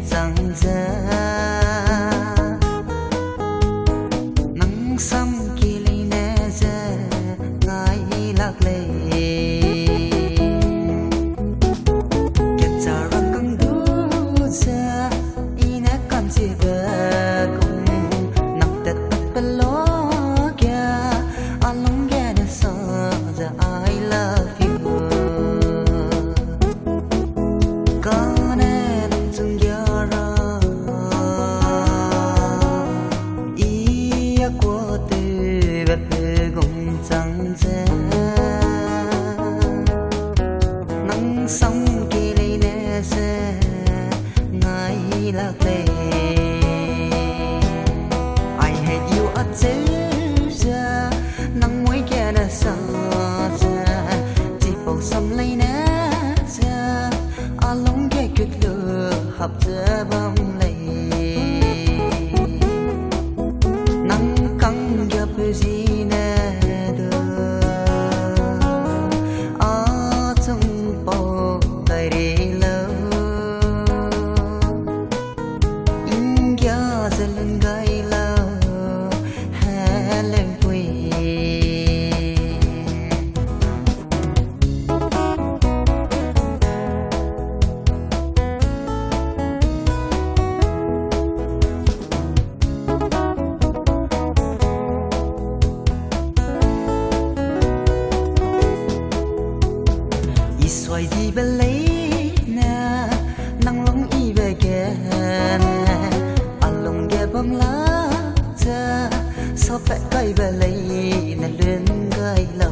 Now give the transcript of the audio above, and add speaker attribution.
Speaker 1: rằng ra nắng sắm kỳ lì nè ra ngay lạc lệ kết ra răng căng đu ra y nè con gì về cùng nặng tết tết ló kia anh lòng nghe được sợ ra I love you nắng sóng kỳ lì nè sẽ ngay lạc lệ I hate you ở thế ra nắng mỗi kia đã xa ra chỉ bầu xăm lấy nè ra anh lòng ghé quyết lừa hợp ra bóng lệ nắng căng gặp gì nè xoay đi bên lấy nè nắng lóng y về kề nè anh lòng ghé băng lá ra sao phải cây về lấy nè lên gai lâu